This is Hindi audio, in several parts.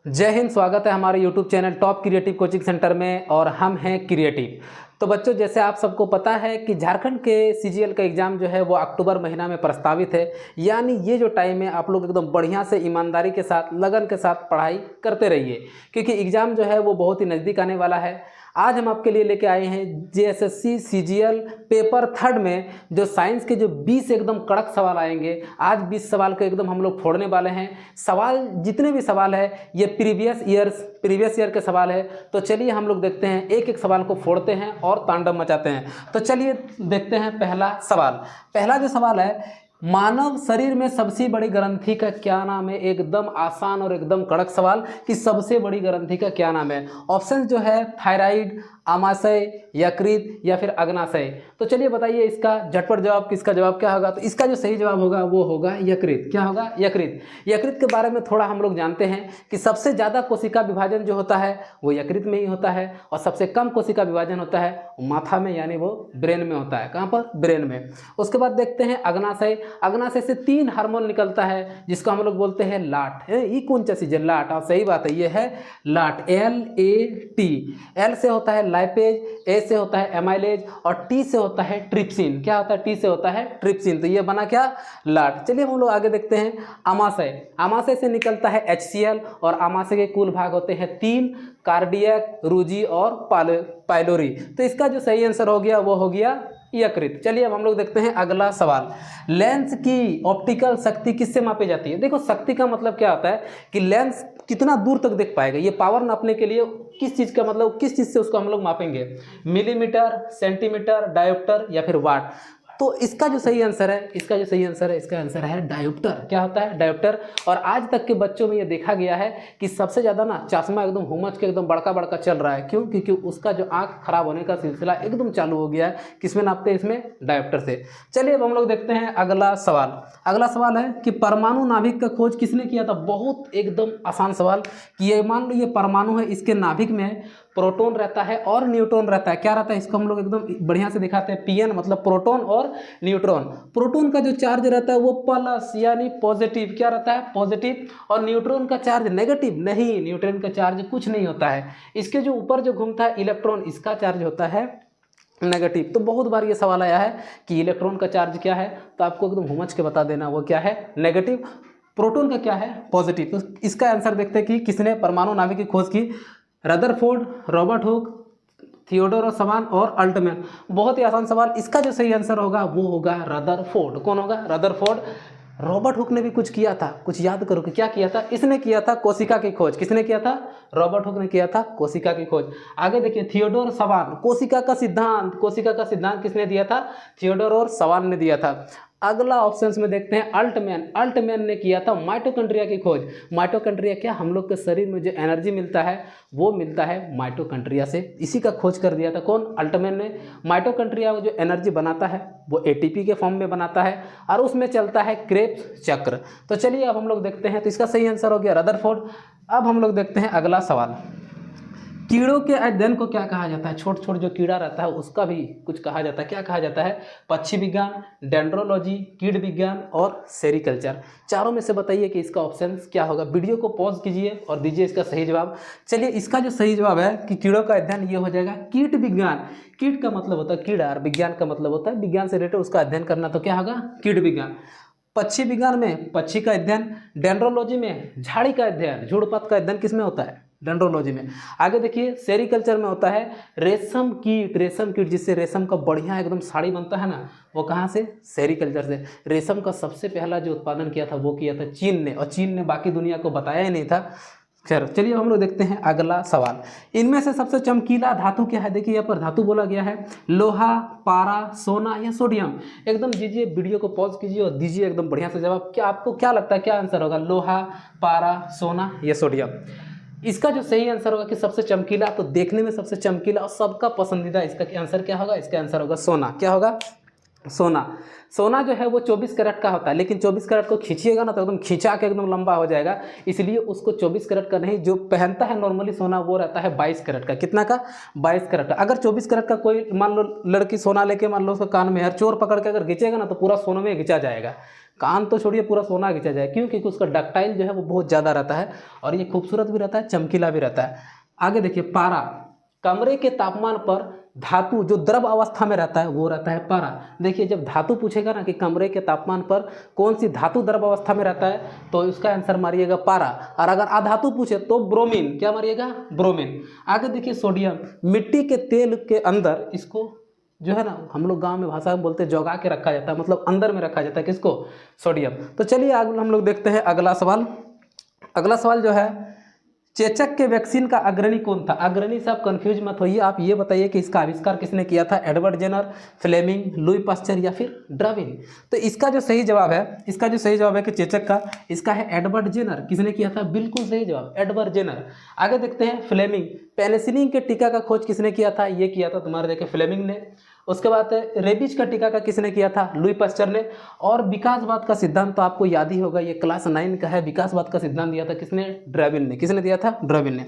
जय हिंद। स्वागत है हमारे YouTube channel top creative coaching centre में और हम हैं क्रिएटिव। तो बच्चों, जैसे आप सबको पता है कि झारखंड के CGL का एग्ज़ाम जो है वो अक्टूबर महीना में प्रस्तावित है। यानी ये जो टाइम है आप लोग एकदम बढ़िया से ईमानदारी के साथ लगन के साथ पढ़ाई करते रहिए, क्योंकि एग्ज़ाम जो है वो बहुत ही नज़दीक आने वाला है। आज हम आपके लिए लेके आए हैं JSSC CGL पेपर थर्ड में जो साइंस के जो 20 एकदम कड़क सवाल आएंगे। आज 20 सवाल को एकदम हम लोग फोड़ने वाले हैं। सवाल जितने भी सवाल है ये प्रीवियस ईयर के सवाल है। तो चलिए हम लोग देखते हैं, एक एक सवाल को फोड़ते हैं और तांडव मचाते हैं। तो चलिए देखते हैं पहला सवाल। पहला जो सवाल है, मानव शरीर में सबसे बड़ी ग्रंथि का क्या नाम है। एकदम आसान और एकदम कड़क सवाल कि सबसे बड़ी ग्रंथि का क्या नाम है। ऑप्शन जो है थायराइड, आमाशय, यकृत या फिर अग्नाशय। तो चलिए बताइए इसका झटपट जवाब, किसका जवाब क्या होगा। तो इसका जो सही जवाब होगा वो होगा यकृत। क्या होगा? यकृत। यकृत के बारे में थोड़ा हम लोग जानते हैं कि सबसे ज़्यादा कोशिका विभाजन जो होता है वो यकृत में ही होता है, और सबसे कम कोशिका विभाजन होता है माथा में, यानी वो ब्रेन में होता है। कहाँ पर? ब्रेन में। उसके बाद देखते हैं अग्नाशय। अग्नाशय से 3 हार्मोन निकलता है जिसको हम लोग बोलते हैं लाट। ये कौन सा चीज़ है? लाट। हाँ सही बात है, ये है लाट। LAT। L से होता है लाइपेज, A से होता है एमाइलेज और T से होता है ट्रिप्सिन। क्या होता है? T से होता है ट्रिप्सिन। तो ये बना क्या? लाट। चलिए हम लोग आगे देखते हैं आमाशय। आमाशय से निकलता है HCl और आमाशय के कुल भाग होते हैं 3, कार्डियक, रुजी और पाइलोरी। तो इसका जो सही आंसर हो गया वो हो गया यकृत। चलिए अब हम लोग देखते हैं अगला सवाल। लेंस की ऑप्टिकल शक्ति किससे मापी जाती है। देखो, शक्ति का मतलब क्या होता है कि लेंस कितना दूर तक देख पाएगा। ये पावर नापने के लिए किस चीज़ का मतलब, किस चीज़ से उसको हम लोग मापेंगे? मिलीमीटर, सेंटीमीटर, डायोप्टर या फिर वाट। तो इसका जो सही आंसर है, इसका आंसर है डायोप्टर। क्या होता है? डायोप्टर। और आज तक के बच्चों में ये देखा गया है कि सबसे ज़्यादा ना चश्मा एकदम हुमच के एकदम बड़का बड़का चल रहा है। क्यों? क्योंकि उसका जो आँख खराब होने का सिलसिला एकदम चालू हो गया है। किसमें नापते हैं? इसमें डायोप्टर से। चलिए अब हम लोग देखते हैं अगला सवाल। अगला सवाल है कि परमाणु नाभिक का खोज किसने किया था। बहुत एकदम आसान सवाल कि ये मान लो ये परमाणु है, इसके नाभिक में प्रोटॉन रहता है और न्यूट्रॉन रहता है। क्या रहता है? इसको हम लोग एकदम बढ़िया से दिखाते हैं। PN मतलब प्रोटॉन और न्यूट्रॉन। प्रोटॉन का जो चार्ज रहता है वो प्लस यानी पॉजिटिव। क्या रहता है? पॉजिटिव। और न्यूट्रॉन का चार्ज नेगेटिव। नहीं, न्यूट्रॉन का चार्ज कुछ नहीं होता है। इसके जो ऊपर जो घूमता है इलेक्ट्रॉन, इसका चार्ज होता है नेगेटिव। तो बहुत बार ये सवाल आया है कि इलेक्ट्रॉन का चार्ज क्या है, तो आपको एकदम घुमच के बता देना वो क्या है? नेगेटिव। प्रोटॉन का क्या है? पॉजिटिव। तो इसका आंसर देखते हैं कि किसने परमाणु नाभिक की खोज की। रदरफोर्ड, रॉबर्ट हुक, थियोडोर सवान और अल्टमैन। बहुत ही आसान सवाल। इसका जो सही आंसर होगा वो होगा रदरफोर्ड। कौन होगा? रदरफोर्ड। रॉबर्ट हुक ने भी कुछ किया था, कुछ याद करो कि क्या किया था। इसने किया था कोशिका की खोज। किसने किया था? रॉबर्ट हुक ने किया था कोशिका की खोज। आगे देखिए थियोडोर सवान, कोशिका का सिद्धांत किसने दिया था? थियोडोर और सवान ने दिया था। अगला ऑप्शंस में देखते हैं अल्टमैन ने किया था माइटोकॉन्ड्रिया की खोज। माइटोकॉन्ड्रिया क्या? हम लोग के शरीर में जो एनर्जी मिलता है वो मिलता है माइटोकॉन्ड्रिया से। इसी का खोज कर दिया था कौन? अल्टमैन ने। माइटोकॉन्ड्रिया जो एनर्जी बनाता है वो ATP के फॉर्म में बनाता है और उसमें चलता है क्रेब्स चक्र। तो चलिए अब हम लोग देखते हैं, तो इसका सही आंसर हो गया रदरफोर्ड। अब हम लोग देखते हैं अगला सवाल। कीड़ों के अध्ययन को क्या कहा जाता है। छोट छोट जो कीड़ा रहता है उसका भी कुछ कहा जाता है। क्या कहा जाता है? पक्षी विज्ञान, डेंड्रोलॉजी, कीट विज्ञान और सेरिकल्चर। चारों में से बताइए कि इसका ऑप्शन क्या होगा। वीडियो को पॉज कीजिए और दीजिए इसका सही जवाब। चलिए इसका जो सही जवाब है कि कीड़ों का अध्ययन, ये हो जाएगा कीट विज्ञान। कीट का मतलब होता है कीड़ा और विज्ञान का मतलब होता है विज्ञान से रिलेटेड उसका अध्ययन करना। तो क्या होगा? कीट विज्ञान। पक्षी विज्ञान में पक्षी का अध्ययन, डेंड्रोलॉजी में झाड़ी का अध्ययन, झुड़पत का अध्ययन किसमें होता है? डेंड्रोलॉजी में। आगे देखिए सेरिकल्चर में होता है रेशम कीट जिससे रेशम का बढ़िया एकदम साड़ी बनता है ना, वो कहाँ से? सेरिकल्चर से। रेशम का सबसे पहला जो उत्पादन किया था वो किया था चीन ने, और चीन ने बाकी दुनिया को बताया ही नहीं था। खैर चलिए हम लोग देखते हैं अगला सवाल। इनमें से सबसे चमकीला धातु क्या है। देखिए यहाँ पर धातु बोला गया है लोहा, पारा, सोना या सोडियम। एकदम दीजिए, वीडियो को पॉज कीजिए और दीजिए एकदम बढ़िया से जवाब। क्या आपको क्या लगता है क्या आंसर होगा? लोहा, पारा, सोना या सोडियम। इसका जो सही आंसर होगा कि सबसे चमकीला, तो देखने में सबसे चमकीला और सबका पसंदीदा, इसका आंसर क्या होगा? इसका आंसर होगा सोना। क्या होगा? सोना जो है वो 24 कैरेट का होता है, लेकिन 24 कैरेट को खींचिएगा ना तो एकदम खींचा के एकदम लंबा हो जाएगा। इसलिए उसको 24 कैरेट का नहीं, जो पहनता है नॉर्मली सोना वो रहता है 22 कैरेट का। कितना का? 22 कैरेट का। अगर 24 कैरेट का कोई मान लो लड़की सोना लेके मान लो उसका कान में हर चोर पकड़ के अगर खींचेगा ना तो पूरा सोने में घिंचा जाएगा। कान तो छोड़िए, पूरा सोना खींचा जाए। क्यों? क्योंकि उसका डक्टाइल जो है वो बहुत ज़्यादा रहता है और ये खूबसूरत भी रहता है, चमकीला भी रहता है। आगे देखिए पारा, कमरे के तापमान पर धातु जो द्रव अवस्था में रहता है वो रहता है पारा। देखिए जब धातु पूछेगा ना कि कमरे के तापमान पर कौन सी धातु द्रव अवस्था में रहता है तो उसका आंसर मारिएगा पारा। और अगर अधातु पूछे तो ब्रोमीन, क्या मारिएगा? ब्रोमीन। आगे देखिए सोडियम, मिट्टी के तेल के अंदर इसको जो है ना हम लोग गांव में भाषा में बोलते हैं जगा के रखा जाता है, मतलब अंदर में रखा जाता है। किसको? सोडियम। तो चलिए आगे हम लोग देखते हैं अगला सवाल। अगला सवाल जो है, चेचक के वैक्सीन का अग्रणी कौन था? अग्रणी से आप कंफ्यूज मत होइए, आप ये बताइए कि इसका आविष्कार किसने किया था? Edward Jenner, Fleming, Louis Pasteur या फिर डार्विन? तो इसका जो सही जवाब है कि चेचक का, इसका है एडवर्ड जेनर। किसने किया था? बिल्कुल सही जवाब, एडवर्ड जेनर। आगे देखते हैं फ्लेमिंग, पेनिसिलिन के टीका का खोज किसने किया था? ये किया था तुम्हारे देखे फ्लेमिंग ने। उसके बाद रेबीज का टीका का किसने किया था? लुई पास्चर ने। और विकासवाद का सिद्धांत तो आपको याद ही होगा, ये क्लास 9 का है। विकासवाद का सिद्धांत दिया था किसने? डार्विन ने। किसने दिया था? डार्विन ने।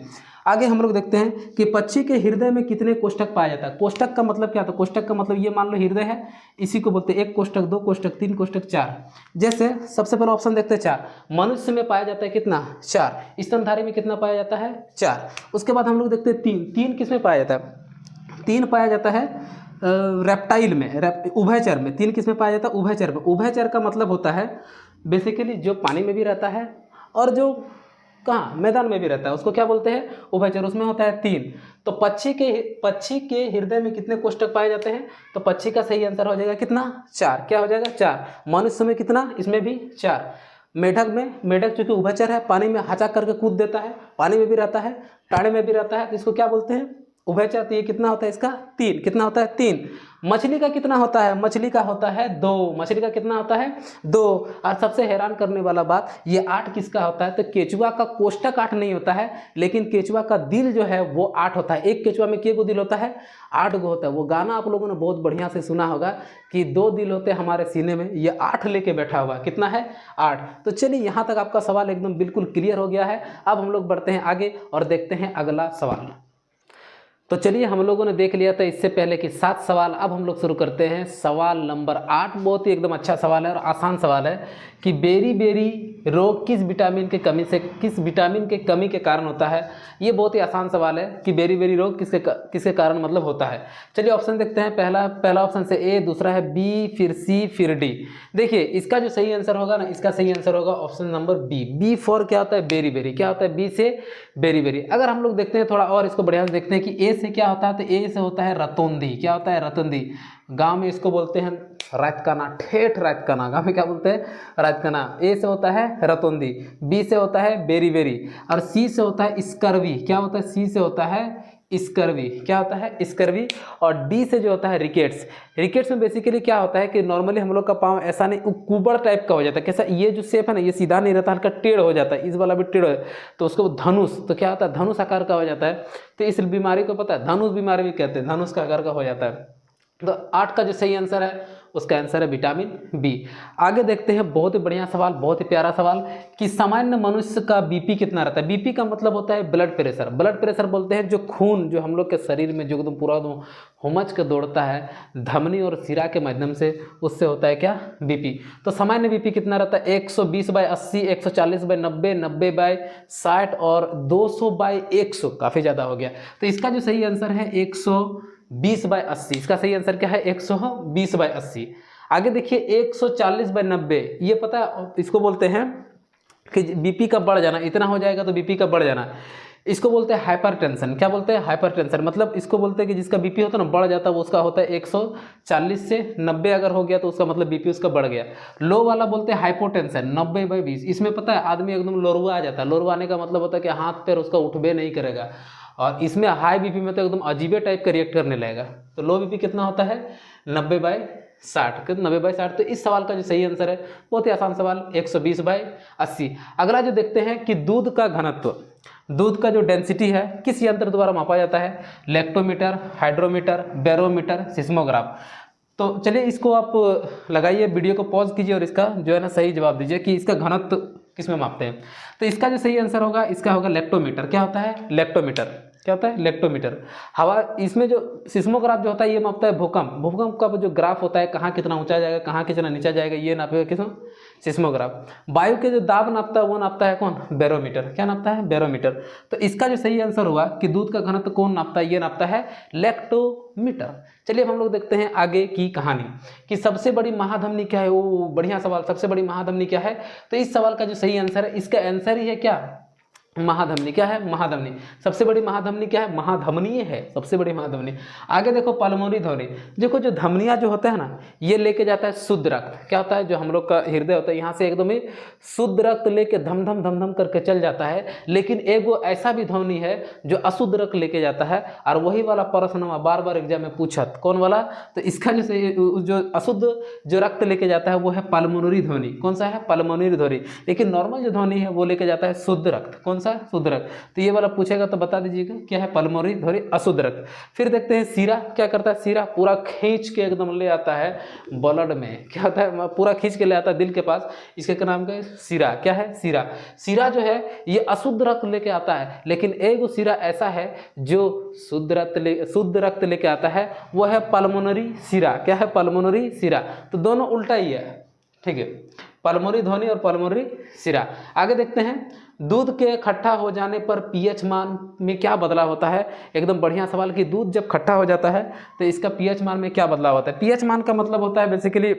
आगे हम लोग देखते हैं कि पक्षी के हृदय में कितने कोष्ठक पाया जाता है? कोष्ठक का मतलब क्या था? कोष्ठक का मतलब ये मान लो हृदय है, इसी को बोलते हैं 1 कोष्ठक, 2 कोष्ठक, 3 कोष्ठक, 4। जैसे सबसे पहले ऑप्शन देखते हैं 4, मनुष्य में पाया जाता है कितना? 4। स्तनधारी में कितना पाया जाता है? 4। उसके बाद हम लोग देखते हैं 3 किस में पाया जाता है? 3 पाया जाता है रेप्टाइल में, उभयचर में। 3 किस में पाया जाता है? उभयचर में। उभयचर का मतलब होता है बेसिकली जो पानी में भी रहता है और जो कहाँ मैदान में भी रहता है, उसको क्या बोलते हैं? उभयचर। उसमें होता है 3। तो पक्षी के हृदय में कितने कोष्ठक पाए जाते हैं? तो पक्षी का सही आंसर हो जाएगा कितना? 4। क्या हो जाएगा? 4। मनुष्य में कितना? इसमें भी 4। मेढक चूंकि उभयचर है, पानी में हचा करके कूद देता है, पानी में भी रहता है, टाड़े में भी रहता है, तो इसको क्या बोलते हैं? उभयचर। तो ये कितना होता है इसका? 3। कितना होता है? 3। मछली का कितना होता है? मछली का होता है 2। मछली का कितना होता है? 2। और सबसे हैरान करने वाला बात, ये 8 किसका होता है? तो केचुआ का कोष्ठक 8 नहीं होता है, लेकिन केचुआ का दिल जो है वो 8 होता है। एक केचुआ में कितने दिल होता है? 8 गो होता है। वो गाना आप लोगों ने बहुत बढ़िया से सुना होगा कि 2 दिल होते हैं हमारे सीने में, ये 8 लेके बैठा हुआ। कितना है? 8। तो चलिए यहाँ तक आपका सवाल एकदम बिल्कुल क्लियर हो गया है। अब हम लोग बढ़ते हैं आगे और देखते हैं अगला सवाल। तो चलिए हम लोगों ने देख लिया था इससे पहले कि 7 सवाल। अब हम लोग शुरू करते हैं सवाल नंबर 8। बहुत ही एकदम अच्छा सवाल है और आसान सवाल है कि बेरी बेरी रोग किस विटामिन के कमी के कारण होता है? ये बहुत ही आसान सवाल है कि बेरी बेरी रोग किसके कारण मतलब होता है। चलिए ऑप्शन देखते हैं। पहला ऑप्शन से ए, दूसरा है बी, फिर सी, फिर डी। देखिए इसका जो सही आंसर होगा ना, इसका सही आंसर होगा option number B. B for क्या होता है? Beriberi. क्या होता है? बी से बेरी बेरी। अगर हम लोग देखते हैं थोड़ा और इसको बढ़िया से देखते हैं कि ए से क्या होता है, तो ए से होता है रतौंधी। क्या होता है? रतौंधी। गांव में इसको बोलते हैं रातकाना, ठेठ रातकाना। गांव में क्या बोलते हैं? रातकाना। ए से होता है रतौंधी, बी से होता है बेरी बेरी, और सी से होता है स्कर्वी। क्या होता है? सी से होता है स्कर्वी। क्या होता है? स्कर्वी। और डी से जो होता है रिकेट्स। रिकेट्स में बेसिकली क्या होता है कि नॉर्मली हम लोग का पाँव ऐसा नहीं, कुबड़ टाइप का हो जाता है। कैसा? ये जो शेप है ना, ये सीधा नहीं रहता, हल्का टेढ़ हो जाता है। इस वाला भी टेढ़ हो, तो उसको धनुष, तो क्या होता है? धनुष आकार का हो जाता है। तो इस बीमारी को पता है धनुष बीमारी भी कहते हैं, धनुष का आकार का हो जाता है। तो 8 का जो सही आंसर है उसका आंसर है विटामिन बी। आगे देखते हैं, बहुत ही बढ़िया सवाल, बहुत ही प्यारा सवाल कि सामान्य मनुष्य का बीपी कितना रहता है? बीपी का मतलब होता है ब्लड प्रेशर। ब्लड प्रेशर बोलते हैं जो खून जो हम लोग के शरीर में जो एकदम पूरा एकदम हुमच के दौड़ता है धमनी और सिरा के माध्यम से, उससे होता है क्या? बीपी। तो सामान्य बीपी कितना रहता है? 120/80, 140/90, 90/60 और 200/100। काफ़ी ज़्यादा हो गया। तो इसका जो सही आंसर है 120/80। इसका सही आंसर क्या है? 120/80। आगे देखिए 140/90, ये पता है इसको बोलते हैं कि बीपी का बढ़ जाना, इतना हो जाएगा तो बीपी का बढ़ जाना। इसको बोलते हैं हाइपरटेंशन। क्या बोलते हैं? हाइपरटेंशन। मतलब इसको बोलते हैं कि जिसका बीपी होता है ना बढ़ जाता है, वो उसका होता है 140 से 90 अगर हो गया तो उसका मतलब बीपी उसका बढ़ गया। लो वाला बोलते हैं हाइपोटेंशन, 90/20। इसमें पता है आदमी एकदम लोरवा आ जाता है। लोरवा आने का मतलब होता है कि हाथ पैर उसका उठबे नहीं करेगा। और इसमें हाई बीपी में तो एकदम अजीबे टाइप का रिएक्ट करने लगेगा। तो लो बीपी कितना होता है? 90/60। 90/60। तो इस सवाल का जो सही आंसर है, बहुत ही आसान सवाल, 120/80। अगला जो देखते हैं कि दूध का घनत्व, दूध का जो डेंसिटी है किस यंत्र द्वारा मापा जाता है? Lactometer, hydrometer, barometer, seismograph. तो चलिए इसको आप लगाइए, वीडियो को पॉज कीजिए और इसका जो है ना सही जवाब दीजिए कि इसका घनत्व किस में मापते हैं। तो इसका जो सही आंसर होगा इसका होगा लैक्टोमीटर। क्या होता है? लैक्टोमीटर। क्या होता है, लेक्टोमीटर। हवा, इसमें जो सिस्मोग्राफ जो होता है ये मापता है भूकंप, भूकंप का जो ग्राफ होता है कहाँ कितना ऊंचा जाएगा, कहाँ कितना नीचा जाएगा, ये नापेगा किसमें, सिस्मोग्राफ। वायु के जो दाब नापता है वो नापता है कौन, बैरोमीटर। क्या नापता है, बैरोमीटर। तो इसका जो सही आंसर हुआ कि दूध का घनत्व कौन नापता है, ये नापता है लेक्टोमीटर। चलिए अब हम लोग देखते हैं आगे की कहानी कि सबसे बड़ी महाधमनी क्या है। वो बढ़िया सवाल, सबसे बड़ी महाधमनी क्या है। तो इस सवाल का जो सही आंसर है, इसका आंसर ही है क्या, महाधमनी। क्या है, महाधमनी। सबसे बड़ी महाधमनी क्या है, महाधमनी है सबसे बड़ी महाधमनी। आगे देखो पल्मोनरी ध्वनि। देखो जो धमनियाँ जो होता है ना, ये लेके जाता है शुद्ध रक्त। क्या होता है, जो हम लोग का हृदय होता है यहाँ से एकदम ही शुद्ध रक्त लेके धम धम धम धम करके चल जाता है। लेकिन एक वो ऐसा भी ध्वनि है जो अशुद्ध रक्त लेके जाता है, और वही वाला प्रश्न बार बार एग्जाम में पूछत, कौन वाला। तो इसका जो अशुद्ध जो रक्त लेके जाता है वो है पल्मोनरी ध्वनि। कौन सा है, पल्मोनरी ध्वनि। लेकिन नॉर्मल जो ध्वनि है वो लेके जाता है शुद्ध रक्त। कौन सा, शुद्ध रक्त। तो ये वाला पूछेगा तो बता दीजिएगा क्या है, पल्मोनरी ध्वनि, अशुद्ध रक्त। फिर देखते हैं सीरा। क्या करता है, सीरा पूरा खींच के एकदम ले आता है ब्लड में। क्या होता है, पूरा खींच के ले आता है दिल के पास। इसके नाम का सीरा। क्या है, सीरा। सीरा जो है ये अशुद्ध रक्त लेके आता है, लेकिन एक सीरा ऐसा है जो शुद्ध रक्त लेके आता है, वो है पल्मोनरी सीरा। क्या है, पल्मोनरी सीरा। तो दोनों उल्टा ही है, ठीक है, पल्मोनरी ध्वनि और पल्मोनरी सीरा। आगे देखते हैं, दूध के खट्टा हो जाने पर पीएच मान में क्या बदलाव होता है। एकदम बढ़िया सवाल कि दूध जब खट्टा हो जाता है तो इसका पीएच मान में क्या बदलाव होता है। पीएच मान का मतलब होता है बेसिकली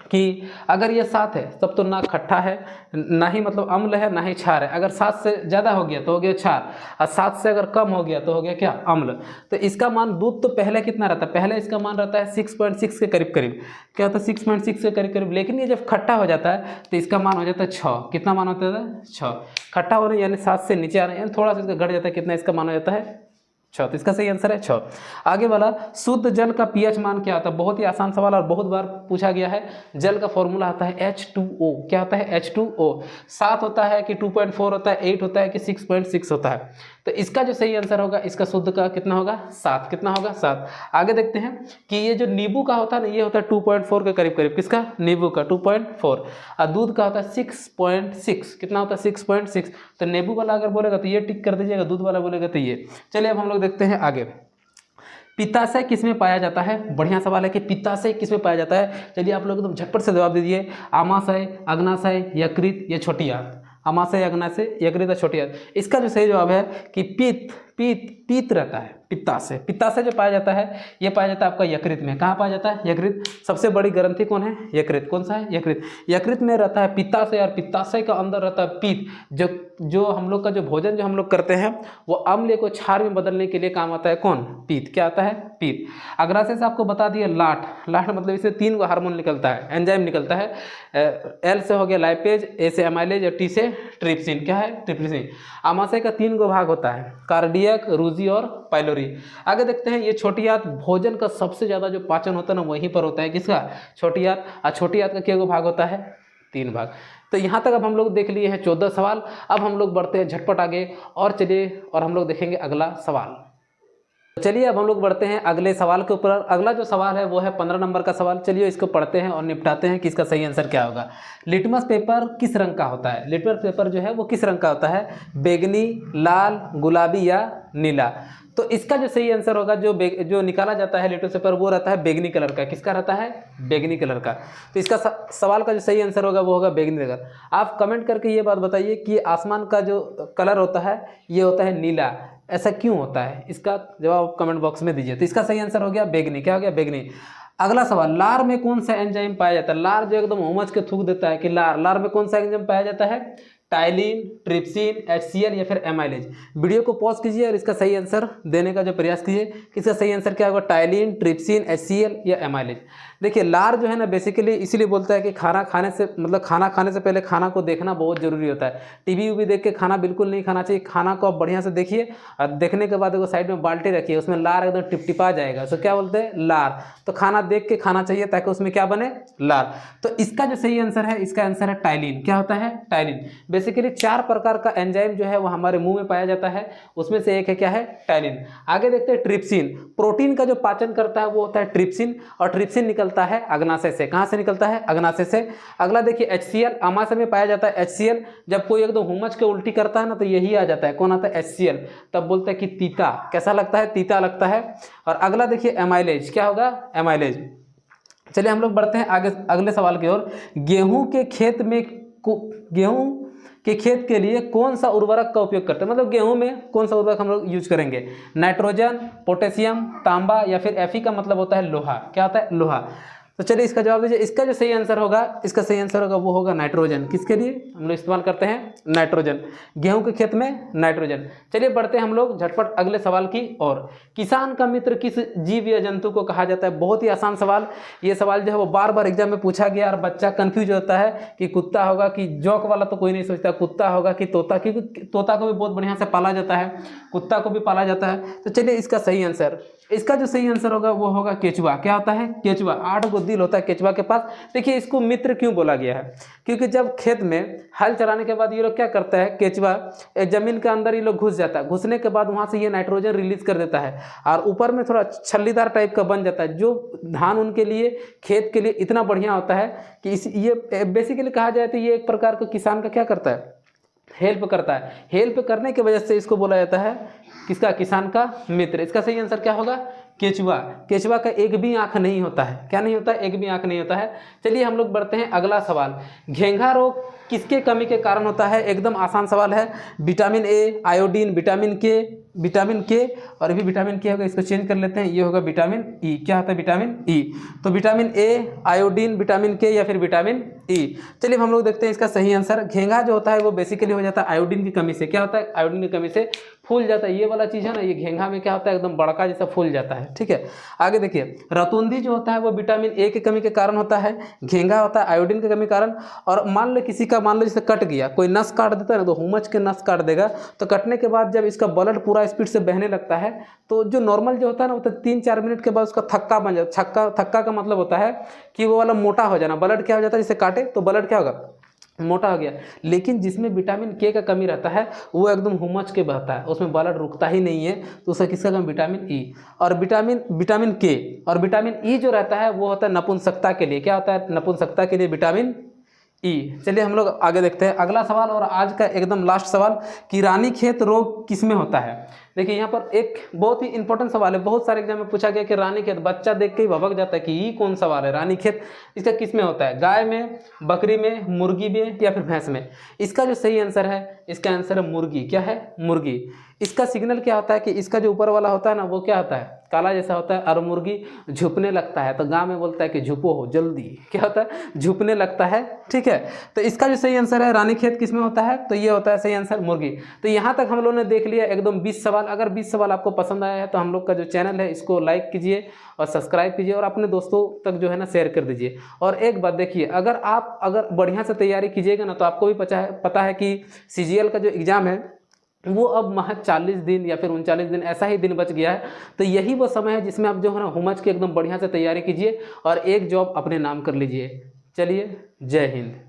कि अगर ये 7 है तब तो ना खट्टा है, ना ही मतलब अम्ल है, ना ही क्षार है। अगर 7 से ज़्यादा हो गया तो हो गया क्षार, और 7 से अगर कम हो गया तो हो गया क्या, अम्ल। तो इसका मान दूध तो पहले कितना रहता है, पहले इसका मान रहता है 6.6 के करीब करीब। क्या होता है, 6.6 के करीब करीब। लेकिन ये जब खट्टा हो जाता है तो इसका मान हो जाता है 6। कितना मान होता है, 6। खट्टा होने यानी 7 से नीचे आना, यानी थोड़ा सा इसका घट जाता है। कितना इसका मान हो जाता है, 6। तो इसका सही आंसर है 6। आगे वाला, शुद्ध जल का पीएच मान क्या आता है। बहुत ही आसान सवाल और बहुत बार पूछा गया है। जल का फॉर्मूला आता है H2O। क्या होता है, H2O। 7 होता है कि 2.4 होता है, 8 होता है कि 6.6 होता है। तो इसका जो सही आंसर होगा, इसका शुद्ध का कितना होगा, 7। कितना होगा, 7। आगे देखते हैं कि ये जो नींबू का होता है ना, ये होता है 2.4 के करीब करीब। किसका, नींबू का 2.4। और दूध का होता है 6.6। कितना होता है, 6.6। तो नींबू वाला अगर बोलेगा तो ये टिक कर दीजिएगा, दूध वाला बोलेगा तो ये। चलिए अब हम लोग देखते हैं आगे, पित्ताशय किसमें पाया जाता है। बढ़िया सवाल है कि पित्ताशय किसमें पाया जाता है। चलिए आप लोग एकदम झटपट से जवाब दीजिए। आमाशय, अग्नाशय, यकृत या छोटी आंत। आमाशय, अग्नाशय, यकृत या छोटी आंत। इसका जो सही जवाब है कि पीत रहता है पित्ताशय। पित्ताशय जो पाया जाता है ये पाया जाता है आपका यकृत में। कहाँ पाया जाता है, यकृत। सबसे बड़ी ग्रंथि कौन है, यकृत। कौन सा है, यकृत। यकृत में रहता है पित्ताशय, और पित्ताशय का अंदर रहता है पीत। जो हम लोग का जो भोजन जो हम लोग करते हैं वो अम्ल को क्षार में बदलने के लिए काम आता है कौन, पीत। क्या आता है, पीत। अग्नाशय से आपको बता दिया लाट। लाट मतलब इससे 3 गो हार्मोन निकलता है, एंजाइम निकलता है। एल से हो गया लाइपेज, ए से एमाइलेज और टी से ट्रिप्सिन। क्या है, ट्रिप्सिन। आमाशय का 3 गो भाग होता है, कार्डियक, रूजी और पाइलोरी। आगे देखते हैं, ये छोटी आंत भोजन का सबसे ज्यादा जो पाचन होता है ना वहीं पर होता है। किसका, छोटी आंत। और छोटी आंत का क्या भाग होता है, 3 भाग। तो यहाँ तक अब हम लोग देख लिए हैं 14 सवाल। अब हम लोग बढ़ते हैं झटपट आगे और चलिए और हम लोग देखेंगे अगला सवाल। चलिए अब हम लोग बढ़ते हैं अगले सवाल के ऊपर। अगला जो सवाल है वो है 15 नंबर का सवाल। चलिए इसको पढ़ते हैं और निपटाते हैं कि इसका सही आंसर क्या होगा। लिटमस पेपर किस रंग का होता है। लिटमस पेपर जो है वो किस रंग का होता है, बैंगनी, लाल, गुलाबी या नीला। तो इसका जो सही आंसर होगा, जो निकाला जाता है लिटमस पेपर वो रहता है बैंगनी कलर का। किसका रहता है, बैंगनी कलर का। तो इसका सवाल का जो सही आंसर होगा वो होगा बैंगनी कलर। आप कमेंट करके ये बात बताइए कि आसमान का जो कलर होता है ये होता है नीला, ऐसा क्यों होता है। इसका जवाब कमेंट बॉक्स में दीजिए। तो इसका सही आंसर हो गया बैंगनी। क्या हो गया, बैंगनी। अगला सवाल, लार में कौन सा एंजाइम पाया जाता है। लार जो एकदम उमज के थूक देता है कि लार में कौन सा एंजाइम पाया जाता है, टाइलिन, ट्रिप्सिन, HCl या फिर एमाइलेज। वीडियो को पॉज कीजिए और इसका सही आंसर देने का जो प्रयास कीजिए कि इसका सही आंसर क्या होगा, टाइलिन, ट्रिप्सिन, HCl या एमाइलेज। देखिए लार जो है ना बेसिकली इसीलिए बोलता है कि खाना खाने से पहले खाना को देखना बहुत जरूरी होता है। टीवी भी देख के खाना बिल्कुल नहीं खाना चाहिए। खाना को आप बढ़िया से देखिए और देखने के बाद साइड में बाल्टी रखिए, उसमें लार एकदम टिपटिपा जाएगा, तो क्या बोलते हैं, लार। तो खाना देख के खाना चाहिए ताकि उसमें क्या बने, लार। तो इसका जो सही आंसर है, इसका आंसर है टाइलिन। क्या होता है, टाइलिन। बेसिकली 4 प्रकार का एंजाइम जो है वो हमारे मुंह में पाया जाता है, उसमें से एक है क्या है, टैलिन। आगे देखते हैं ट्रिप्सिन। प्रोटीन का जो पाचन करता है वो होता है ट्रिप्सिन, और ट्रिप्सिन निकलता है अग्नाशय से। कहाँ से निकलता है? अग्नाशय से। अगला देखिए HCl, आमाशय में पाया जाता है HCl। जब कोई एकदम हुमच के उल्टी करता है ना तो यही आ जाता है, कौन आता है? HCl। तब बोलते हैं कि तीता, कैसा लगता है? तीता लगता है। और अगला देखिए एमाइलेज, क्या होगा? एमाइलेज। चलिए हम लोग बढ़ते हैं आगे अगले सवाल की ओर। गेहूं के खेत के लिए कौन सा उर्वरक का उपयोग करते हैं? मतलब गेहूं में कौन सा उर्वरक हम लोग यूज करेंगे? नाइट्रोजन, पोटेशियम, तांबा या फिर Fe का मतलब होता है लोहा। क्या होता है? लोहा। तो चलिए इसका जवाब दीजिए। इसका जो सही आंसर होगा, वो होगा नाइट्रोजन। किसके लिए हम लोग इस्तेमाल करते हैं? नाइट्रोजन। गेहूं के खेत में नाइट्रोजन। चलिए बढ़ते हैं हम लोग झटपट अगले सवाल की ओर। किसान का मित्र किस जीव या जंतु को कहा जाता है? बहुत ही आसान सवाल। ये सवाल जो है वो बार बार एग्जाम में पूछा गया और बच्चा कंफ्यूज होता है कि कुत्ता होगा कि जौक वाला, तो कोई नहीं सोचता कुत्ता होगा कि तोता, क्योंकि तोता को भी बहुत बढ़िया से पाला जाता है, कुत्ता को भी पाला जाता है। तो चलिए इसका सही आंसर, इसका जो सही आंसर होगा वो होगा केचुआ। क्या होता है? केचुआ। 8 गो दिल होता है केचुआ के पास। देखिए इसको मित्र क्यों बोला गया है? क्योंकि जब खेत में हल चलाने के बाद ये लोग क्या करता है, केचुआ जमीन के अंदर ये लोग घुस जाता है। घुसने के बाद वहाँ से ये नाइट्रोजन रिलीज कर देता है और ऊपर में थोड़ा छल्लीदार टाइप का बन जाता है, जो धान उनके लिए, खेत के लिए इतना बढ़िया होता है कि ये बेसिकली कहा जाए तो ये एक प्रकार का किसान का क्या करता है? हेल्प करता है। हेल्प करने की वजह से इसको बोला जाता है किसका? किसान का मित्र। इसका सही आंसर क्या होगा? केचुआ। केचुआ का एक भी आंख नहीं होता है। क्या नहीं होता है? एक भी आंख नहीं होता है। चलिए हम लोग बढ़ते हैं अगला सवाल। घेंघा रोग किसके कमी के कारण होता है? एकदम आसान सवाल है। विटामिन ए, आयोडीन, विटामिन के और भी विटामिन के होगा, इसको चेंज कर लेते हैं, ये होगा विटामिन ई। क्या होता है? Vitamin E. तो विटामिन ए, आयोडीन, विटामिन के या फिर विटामिन ई। चलिए हम लोग देखते हैं इसका सही आंसर। घेंघा जो होता है वो बेसिकली हो जाता है आयोडीन की कमी से। क्या होता है? आयोडीन की कमी से फूल जाता है। ये वाला चीज़ है ना, ये घेंघा में क्या होता है? एकदम बड़का जैसा फूल जाता है। ठीक है, आगे देखिए रतुंधी जो होता है वो विटामिन ए की कमी के कारण होता है। घेंघा होता है आयोडीन की कमी के कारण। और मान लो किसी का, मान लो जैसे कट गया, कोई नस काट देता है ना, तो हुमच के नस काट देगा, तो कटने के बाद जब इसका ब्लड पूरा स्पीड से बहने लगता है तो जो नॉर्मल जो होता है ना, वो तो 3-4 मिनट के बाद उसका थक्का बन जाता है। थक्का का मतलब होता है कि वो वाला मोटा हो जाना। ब्लड क्या हो जाता है? जैसे काटे तो ब्लड क्या होगा? मोटा हो गया। लेकिन जिसमें विटामिन के का कमी रहता है वो एकदम हुमच के बहता है, उसमें ब्लड रुकता ही नहीं है, तो उसका किसका कम? Vitamin E. और विटामिन के और विटामिन ई जो रहता है वो होता है नपुंसकता के लिए। क्या होता है? नपुंसकता के लिए विटामिन ई। चलिए हम लोग आगे देखते हैं अगला सवाल और आज का एकदम लास्ट सवाल कि रानीखेत रोग किसमें होता है? देखिए यहाँ पर एक बहुत ही इंपॉर्टेंट सवाल है, बहुत सारे एग्जाम में पूछा गया कि रानीखेत, बच्चा देख के ही भभक जाता है कि ये कौन सवाल है। रानीखेत इसका किस में होता है? गाय में, बकरी में, मुर्गी में या फिर भैंस में? इसका जो सही आंसर है, इसका आंसर है मुर्गी। क्या है? मुर्गी। इसका सिग्नल क्या होता है कि इसका जो ऊपर वाला होता है ना वो क्या होता है? काला जैसा होता है और मुर्गी झुकने लगता है, तो गांव में बोलता है कि झुपो हो जल्दी। क्या होता है? झुकने लगता है। ठीक है, तो इसका जो सही आंसर है रानीखेत किस में होता है? तो ये होता है सही आंसर मुर्गी। तो यहाँ तक हम लोगों ने देख लिया एकदम 20 सवाल। अगर 20 सवाल आपको पसंद आया है तो हम लोग का जो चैनल है इसको लाइक कीजिए और सब्सक्राइब कीजिए और अपने दोस्तों तक जो है ना शेयर कर दीजिए। और एक बात देखिए, अगर बढ़िया से तैयारी कीजिएगा ना तो आपको भी पता है कि CGL का जो एग्ज़ाम है वो अब महज 40 दिन या फिर 39 दिन ऐसा ही दिन बच गया है। तो यही वो समय है जिसमें आप जो है ना हुमच की एकदम बढ़िया से तैयारी कीजिए और एक जॉब अपने नाम कर लीजिए। चलिए, जय हिंद।